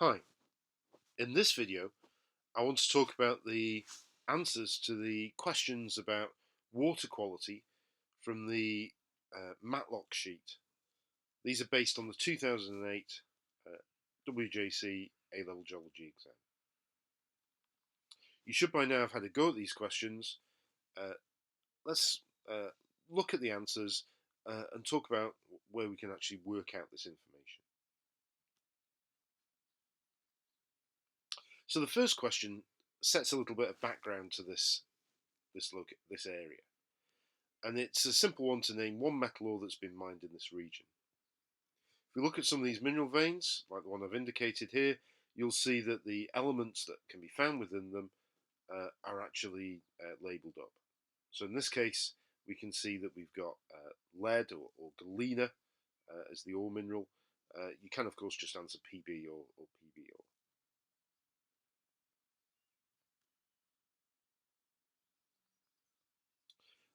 Hi, in this video I want to talk about the answers to the questions about water quality from the Matlock sheet. These are based on the 2008 WJEC A-level geology exam. You should by now have had a go at these questions. Let's look at the answers and talk about where we can actually work out this information. So the first question sets a little bit of background to this area, and it's a simple one to name one metal ore that's been mined in this region. If we look at some of these mineral veins, like the one I've indicated here, you'll see that the elements that can be found within them are actually labelled up. So in this case, we can see that we've got lead or galena as the ore mineral. You can, of course, just answer PB or PB ore.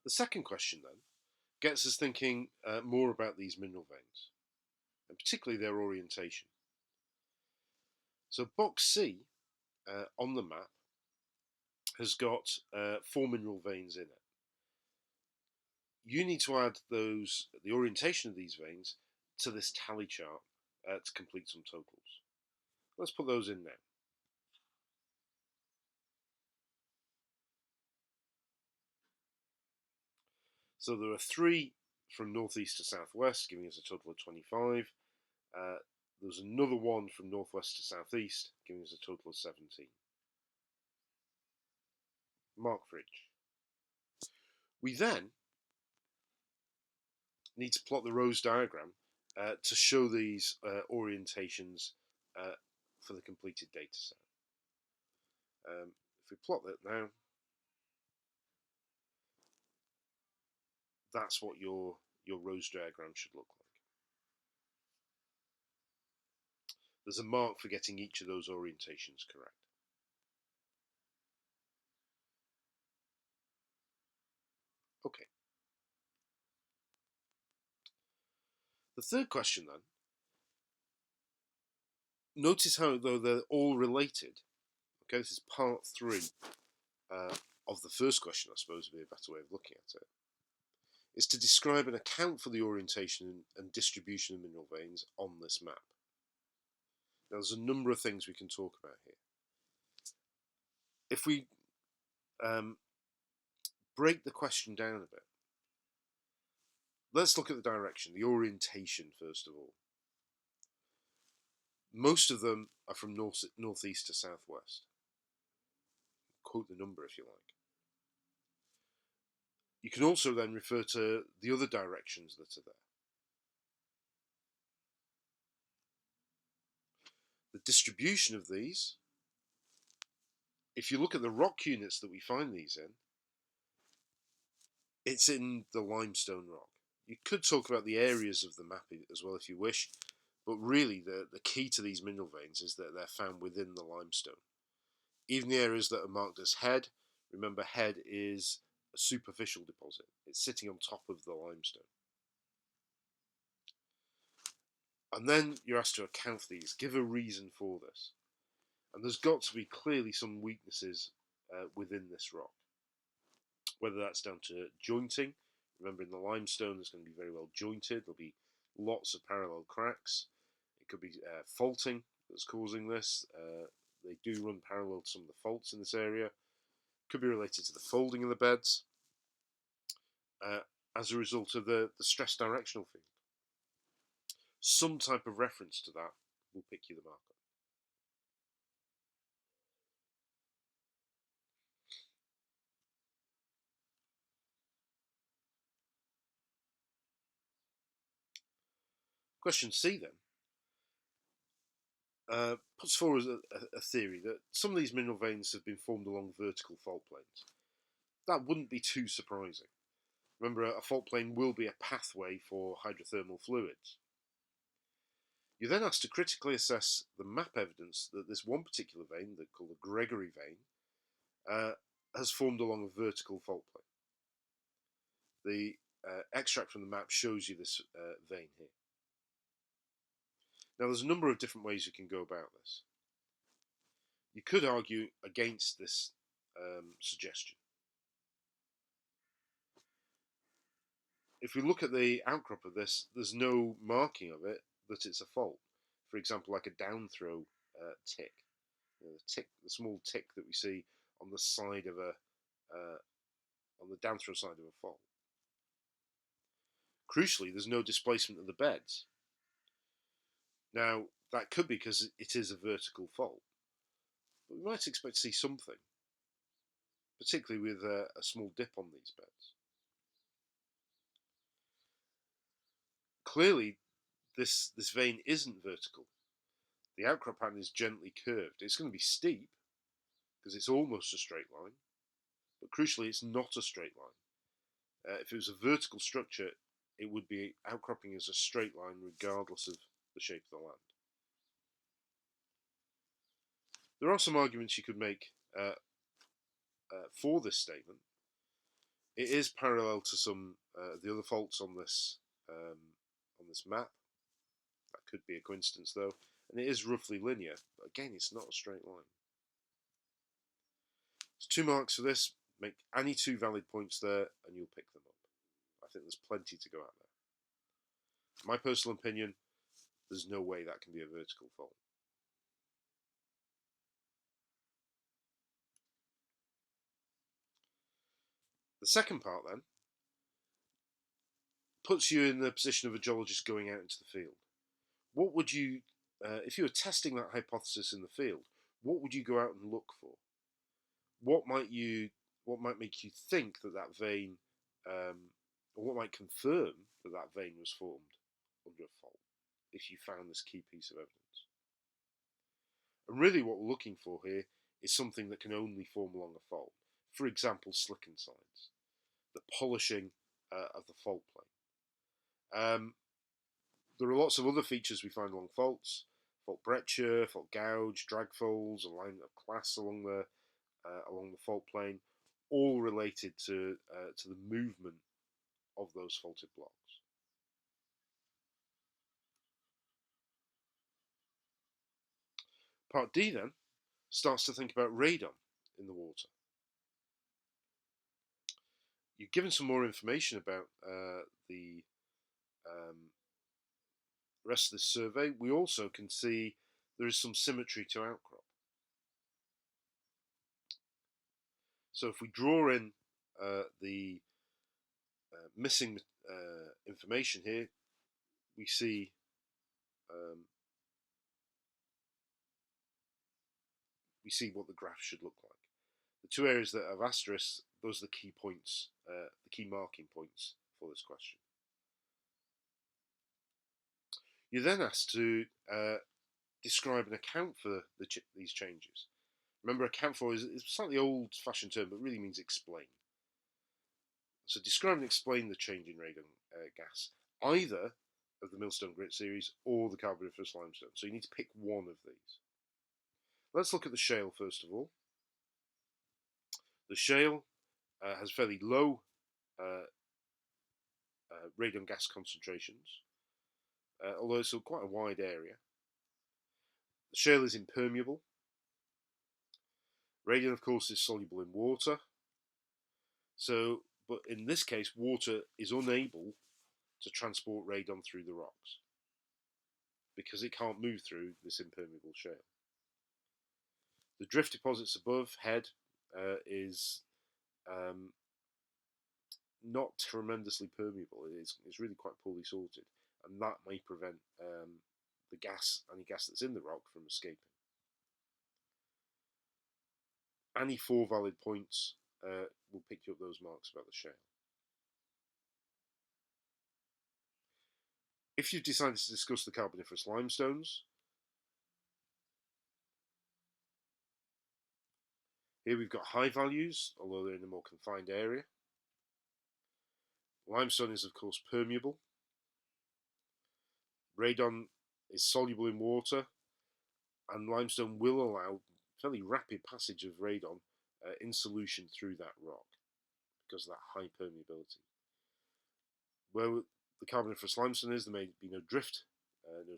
The second question then gets us thinking more about these mineral veins, and particularly their orientation. So box C on the map has got 4 mineral veins in it. You need to add the orientation of these veins to this tally chart to complete some totals. Let's put those in now. So there are 3 from northeast to southwest, giving us a total of 25. There's another one from northwest to southeast, giving us a total of 17. Mark for each. We then need to plot the rows diagram to show these orientations for the completed data set. If we plot that now, that's what your rows diagram should look like. There's a mark for getting each of those orientations correct. Okay. The third question then, notice how though they're all related. Okay, this is part 3 of the first question, I suppose would be a better way of looking at it, is to describe and account for the orientation and distribution of mineral veins on this map. Now there's a number of things we can talk about here. If we break the question down a bit, let's look at the direction, the orientation first of all. Most of them are from northeast to southwest. Quote the number if you like. You can also then refer to the other directions that are there. The distribution of these, if you look at the rock units that we find these in, it's in the limestone rock. You could talk about the areas of the map as well if you wish, but really the key to these mineral veins is that they're found within the limestone. Even the areas that are marked as head, remember head is a superficial deposit. It's sitting on top of the limestone. And then you're asked to account for these, give a reason for this. And there's got to be clearly some weaknesses within this rock. Whether that's down to jointing, remember in the limestone there's going to be very well jointed, there'll be lots of parallel cracks. It could be faulting that's causing this. They do run parallel to some of the faults in this area. Could be related to the folding of the beds as a result of the stress directional field. Some type of reference to that will pick you the mark up. Question C then puts forward a theory that some of these mineral veins have been formed along vertical fault planes. That wouldn't be too surprising. Remember, a fault plane will be a pathway for hydrothermal fluids. You're then asked to critically assess the map evidence that this one particular vein, called the Gregory vein, has formed along a vertical fault plane. The extract from the map shows you this vein here. Now there's a number of different ways you can go about this. You could argue against this suggestion. If we look at the outcrop of this, there's no marking of it that it's a fault. For example, like a down throw tick, the small tick that we see on the side of on the down throw side of a fault. Crucially, there's no displacement of the beds. Now, that could be because it is a vertical fault, but we might expect to see something, particularly with a small dip on these beds. Clearly, this vein isn't vertical. The outcrop pattern is gently curved. It's going to be steep because it's almost a straight line, but crucially, it's not a straight line. If it was a vertical structure, it would be outcropping as a straight line regardless of the shape of the land. There are some arguments you could make for this statement. It is parallel to some the other faults on this map. That could be a coincidence though, and it is roughly linear, but again, it's not a straight line. There's 2 marks for this. Make any 2 valid points there, and you'll pick them up. I think there's plenty to go out there. My personal opinion, there's no way that can be a vertical fault. The second part then puts you in the position of a geologist going out into the field. What would you, if you were testing that hypothesis in the field, what would you go out and look for? What might make you think that that vein, or what might confirm that that vein was formed under a fault if you found this key piece of evidence? And really what we're looking for here is something that can only form along a fault. For example, slicken sides, the polishing of the fault plane. There are lots of other features we find along faults: fault breccia, fault gouge, drag folds, alignment of clasts along the fault plane, all related to the movement of those faulted blocks. Part D then starts to think about radon in the water. You're given some more information about the rest of this survey. We also can see there is some symmetry to outcrop. So if we draw in the missing information here, we see what the graph should look like. The 2 areas that have asterisks, those are the key points, the key marking points for this question. You're then asked to describe and account for these changes. Remember, account for is a slightly old-fashioned term, but really means explain. So describe and explain the change in radon gas, either of the Millstone Grit series or the Carboniferous limestone. So you need to pick one of these. Let's look at the shale first of all. The shale has fairly low radon gas concentrations, although it's quite a wide area. The shale is impermeable. Radon, of course, is soluble in water. So, but in this case, water is unable to transport radon through the rocks because it can't move through this impermeable shale. The drift deposits above head is not tremendously permeable. It's really quite poorly sorted, and that may prevent any gas that's in the rock from escaping. Any 4 valid points will pick you up those marks about the shale. If you've decided to discuss the Carboniferous limestones, here we've got high values, although they're in a more confined area. Limestone is, of course, permeable. Radon is soluble in water, and limestone will allow fairly rapid passage of radon in solution through that rock because of that high permeability. Where the Carboniferous limestone is, there may be no drift, no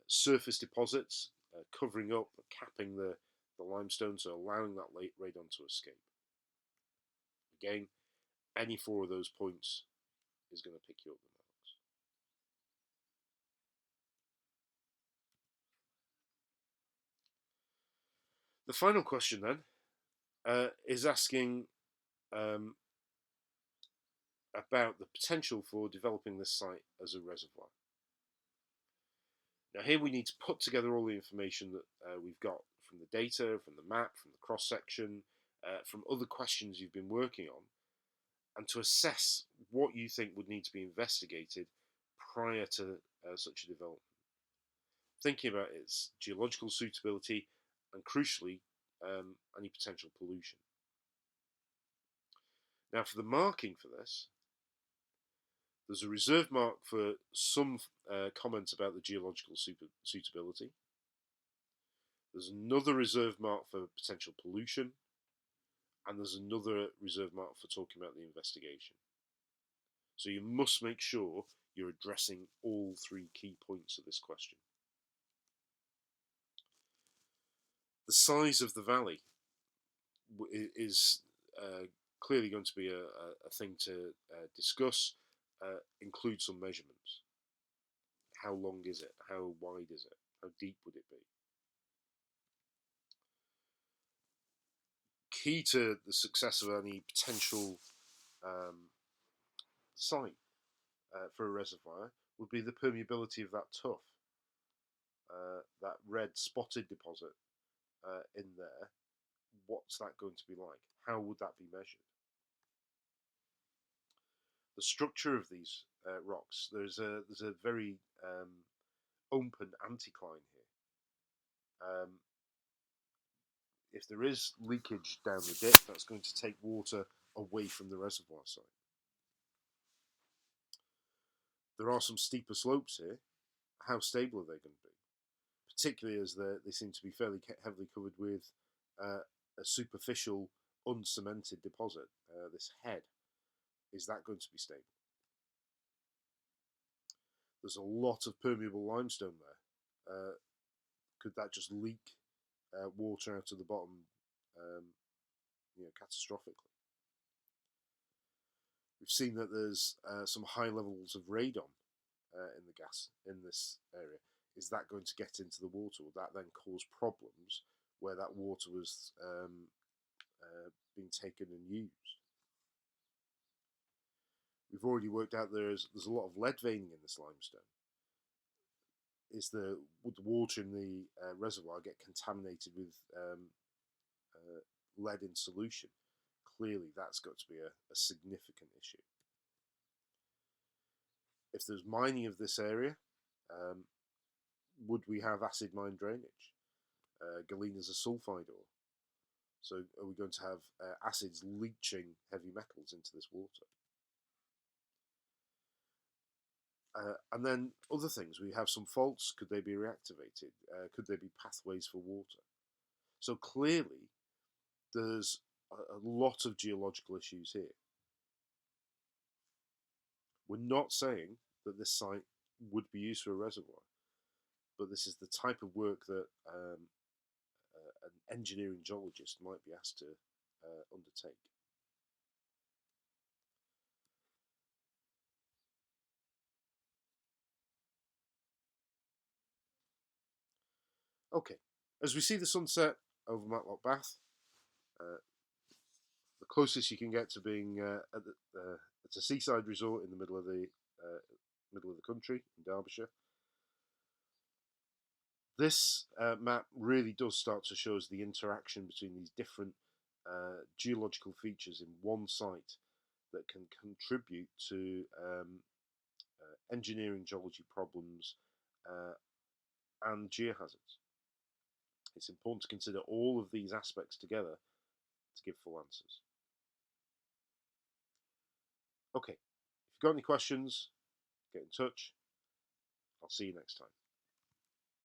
surface deposits, covering up, capping the limestone, so allowing that radon to escape. Again, any 4 of those points is going to pick you up the marks. The final question then is asking about the potential for developing this site as a reservoir. Now here we need to put together all the information that we've got from the data, from the map, from the cross-section, from other questions you've been working on, and to assess what you think would need to be investigated prior to such a development. Thinking about its geological suitability and, crucially, any potential pollution. Now for the marking for this, there's a reserve mark for some comments about the geological suitability. There's another reserve mark for potential pollution, and there's another reserve mark for talking about the investigation. So you must make sure you're addressing all 3 key points of this question. The size of the valley is clearly going to be a thing to discuss, include some measurements. How long is it? How wide is it? How deep would it be? Key to the success of any potential site for a reservoir would be the permeability of that tuff, that red spotted deposit in there. What's that going to be like? How would that be measured? The structure of these rocks, there's a very open anticline here. If there is leakage down the dip, that's going to take water away from the reservoir site. There are some steeper slopes here. How stable are they going to be? Particularly as they seem to be fairly heavily covered with a superficial, uncemented deposit. This head, is that going to be stable? There's a lot of permeable limestone there. Could that just leak water out of the bottom, catastrophically? We've seen that there's some high levels of radon in the gas in this area. Is that going to get into the water? Will that then cause problems where that water was being taken and used? We've already worked out there's a lot of lead veining in this limestone. Would the water in the reservoir get contaminated with lead in solution? Clearly that's got to be a significant issue. If there's mining of this area, would we have acid mine drainage? Galena is a sulfide ore. So are we going to have acids leaching heavy metals into this water? And then other things, we have some faults. Could they be reactivated? Could there be pathways for water? So clearly there's a lot of geological issues here. We're not saying that this site would be used for a reservoir, but this is the type of work that an engineering geologist might be asked to undertake. Okay, as we see the sunset over Matlock Bath, the closest you can get to being at a seaside resort in the middle of the country in Derbyshire. This map really does start to show us the interaction between these different geological features in one site that can contribute to engineering geology problems and geohazards. It's important to consider all of these aspects together to give full answers. Okay, if you've got any questions, get in touch. I'll see you next time.